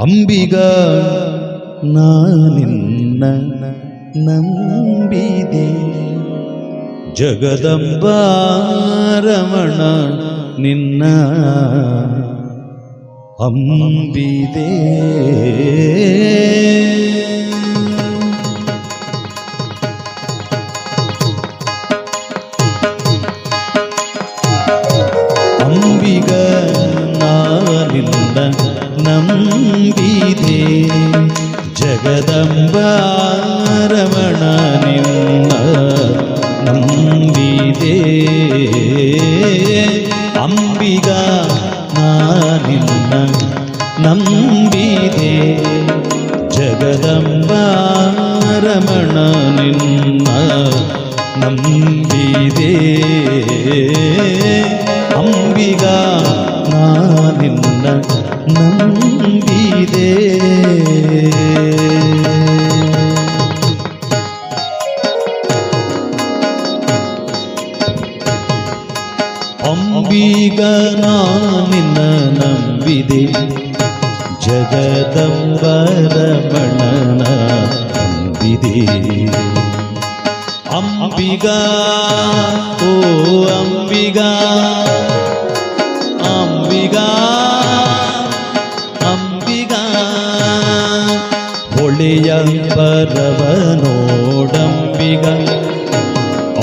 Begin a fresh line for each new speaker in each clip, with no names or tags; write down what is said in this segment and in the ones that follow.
ಅಂಬಿಗ ನಾನಿನ್ನ ನಂಬಿದೆ ಜಗದಂಬ ರಮಣ ನಿನ್ನ ಅಂಬಿದೆ ಅಂಬಿಗ ನಾನಿನ್ನ ನಂಬಿದೆ ಜಗದಂಬ ರಮಣ ನಿನ್ನ ನಂಬಿದೆ ಅಂಬಿಗ ನಾನಿನ್ನ ನಂಬಿದೆ ಜಗದಂಬ ರಮಣ ನಿನ್ನ ನಂಬಿದೆ ಅಂಬಿಗ ನಾನಿನ್ನ ನಂಬಿದೆ ಅಂಬಿಗ ನಾನಿನ್ನ ನಂಬಿದೆ ಜಗದಂಬ ರಮಣನ ನಂಬಿದೆ ಅಂಬಿಗ ಓ ಅಂಬಿಗ ಅಂಬಿಗ ಅಂಬಿಗ ಹೊಳೆಯ ಪರವ ನೋಡಂಬಿಗ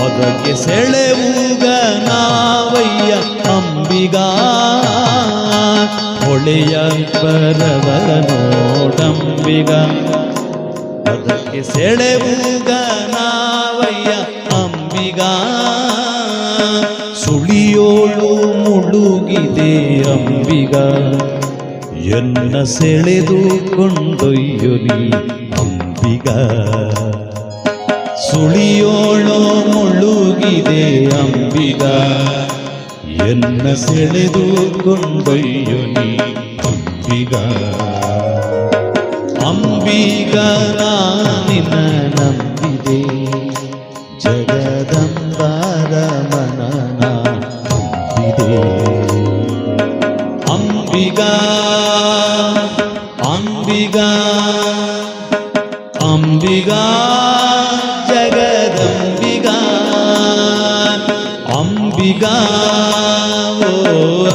ಅದಕ್ಕೆ ಸೆಳೆವುಗ ನಾವಯ್ಯ ಅಂಬಿಗ ಹೊಳೆಯ ಪರವ ನೋಡಂಬಿಗ ಅದಕ್ಕೆ ಸೆಳೆವುಗ ನಾವಯ್ಯ ಅಂಬಿಗ ಸುಳಿಯೋಳು ಮುಳುಗಿದೆ ಅಂಬಿಗ ಎನ್ನ ಸೆಳೆದು ಕೊಂಡೊಯ್ಯು ನೀ ಅಂಬಿಗ ಸುಳಿಯೋಳು ಮುಳುಗಿದೆ ಅಂಬಿಗ ಎನ್ನ ಸೆಳೆದು ಕೊಂಡೊಯ್ಯು ನೀ ಅಂಬಿಗ ಅಂಬಿಗ ನಾನಿನ್ನ ನಂಬಿದೆ ಜಗದಂಬ ರಮಣನ ನಂಬಿದೆ ಅಂಬಿಗ ಅಂಬಿಗ ಅಂಬಿಗ ಜಗದಂಬಿಗ ಅಂಬಿಗ ಓ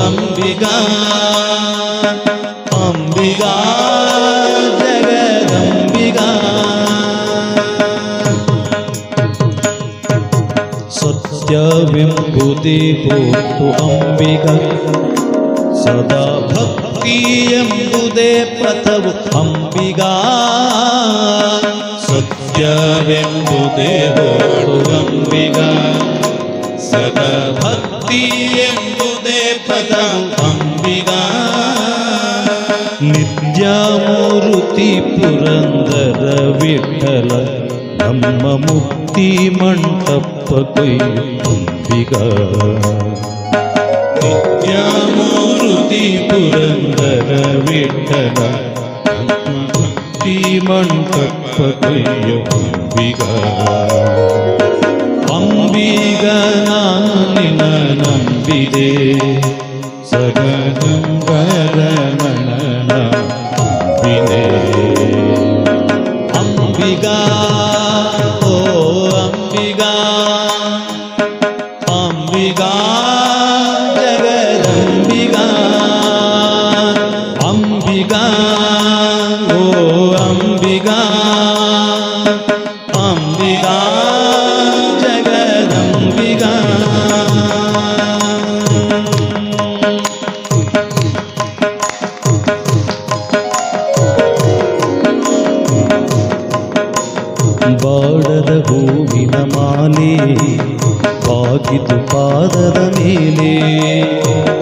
ಅಂಬಿಗ ಅಂಬಿಗ ಜಗದಂಬಿಗ ಸತ್ಯವೆಂಬುದೇ ಹೋತು ಅಂಬಿಗ ಸದಾ ಭಕ್ತಿ ಎಂಬುದೇ ಪಥವು ಅಂಬಿಗ ಸತ್ಯವೆಂಬುದೇ ಹೋತು ಅಂಬಿಗ ಸದಾ ಭಕ್ತಿ ಎಂಬುದೇ ಪಥವು ಅಂಬಿಗ ನಿತ್ಯಮೂರ್ತಿ ಪುರಂದರ ವಿಠಲ ನಮ್ಮ ಮುಕ್ತಿ ಮಂಟಪ ಕೊಯ್ಯು ಅಂಬಿಗ ನಿತ್ಯಮೂರ್ತಿ ಪುರಂದರ ವಿಠಲ ನಮ್ಮ ಮುಕ್ತಿ ಮಂಟಪ ಕೊಯ್ಯು ಅಂಬಿಗ ಅಂಬಿಗ ನಾನಿನ್ನ ನಂಬಿದೆ ಜಗದಂಬ ರಮಣನ ನಂಬಿದೆ ಅಂಬಿಗ ಓ ಅಂಬಿಗ ಅಂಬಿಗ ಜಗದಂಬಿಗ ಅಂಬಿಗ ಓ ಅಂಬಿಗ ಅಂಬಿಗ ಜಗದಂಬಿಗ ಬಾಡದ ಹೂವಿನ ಮಾಲೆ ಬಾಗಿತು ಪಾದದ ಮೇಲೆ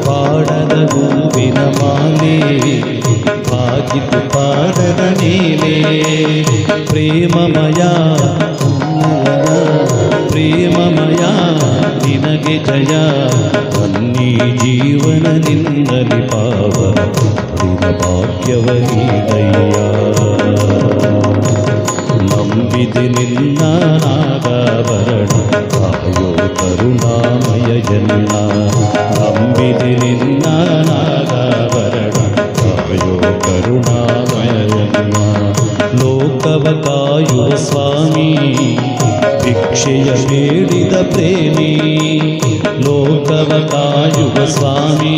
ಬಾಡದ ಹೂವಿನ ಮಾಲೆ ಬಾಗಿತು ಪಾದದ ಮೇಲೆ ಪ್ರೇಮಮಯ ಪ್ರೇಮಮಯ ನಿನಗೆ ಜಯ ಬನ್ನಿ ಜೀವನ ನಿನ್ನಲಿ ಪಾವ ಭಾಗ್ಯವ ನೀಡಯ್ಯ ನಂಬಿದೆ ನಿನ್ನ ನಾಗಾಭರಣ ಕಾಯೋ ಕರುಣಾಮಯ ಜನ್ನ ನಂಬಿದೆ ನಿನ್ನ ನಾಗಾಭರಣ ಕಾಯೋ ಕರುಣಾ ಕರುಣಾಮಯನ್ನ ಲೋಕವ ಕಾಯುವ ಸ್ವಾಮಿ ಭಿಕ್ಷೆಯ ಬೇಡಿದ ಪ್ರೇಮಿ ಲೋಕವ ಕಾಯುವ ಸ್ವಾಮಿ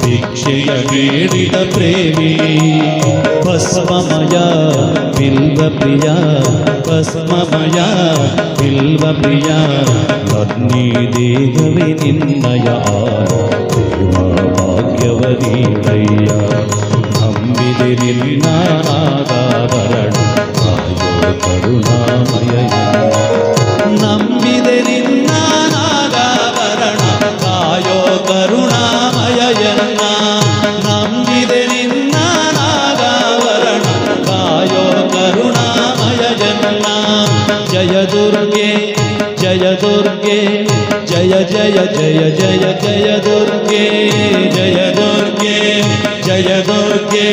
ಭಿಕ್ಷೆಯ ಬೇಡಿದ ಪ್ರೇಮಿ ಭಸ್ಮಮಯ ಬಿಲ್ವ ಪ್ರಿಯ ಭಸ್ಮಮಯ ಬಿಲ್ವ ಪ್ರಿಯ ನನ್ನಿ ದೇಹವೇ ನಿನ್ನಯ ದೇವ ಭಾಗ್ಯವರೀಡಯ್ಯ ನಂಬಿದೆ ನಿನ್ನ ನಾಗಾಭರಣ ಕಾಯೋ ಕರುಣಾಮಯನ ನಂಬಿದೆ ನಿನ್ನ ನಾಗಾಭರಣ ಕಾಯೋ ಕರುಣಾಮಯನ ನಂಬಿದೆ ನಿನ್ನ ನಾಗಾಭರಣ ಕಾಯೋ ಕರುಣಾಮಯನ ಜಯ ದುರ್ಗೆ ಜಯ ದುರ್ಗೆ ಜಯ ಜಯ ಜಯ ಜಯ ಜಯ ದುರ್ಗೆ ಜಯ ದುರ್ಗೆ ಜಯ ದುರ್ಗೆ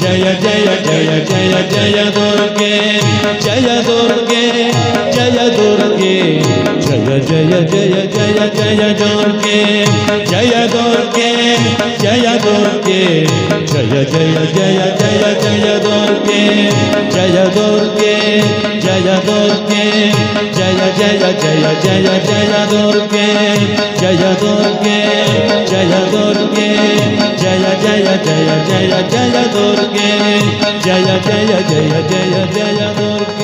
ಜಯ ಜಯ ಜಯ ಜಯ ಜಯ ದುರ್ಗೆ ಜಯ ದುರ್ಗೆ ಜಯ ದುರ್ಗೆ ಜಯ ಜಯ ಜಯ ಜಯ ಜಯ ದುರ್ಗೆ ಜಯ ದುರ್ಗೆ ಜಯ ದುರ್ಗೆ ಜಯ ಜಯ ಜಯ ಜಯ ಜಯ ದುರ್ಗೆ ಜಯ ದುರ್ಗೆ ಜಯ ದುರ್ಗೆ ಜಯ ಜಯ ಜಯ ಜಯ ಜಯ ದುರ್ಗೆ ಜಯ ದುರ್ಗೆ ಜಯ ದುರ್ಗೆ ಜಯ ಜಯ ಜಯ ಜಯ ಜಯ ದುರ್ಗೆ ಜಯ ಜಯ ಜಯ ಜಯ ಜಯ ದುರ್ಗೆ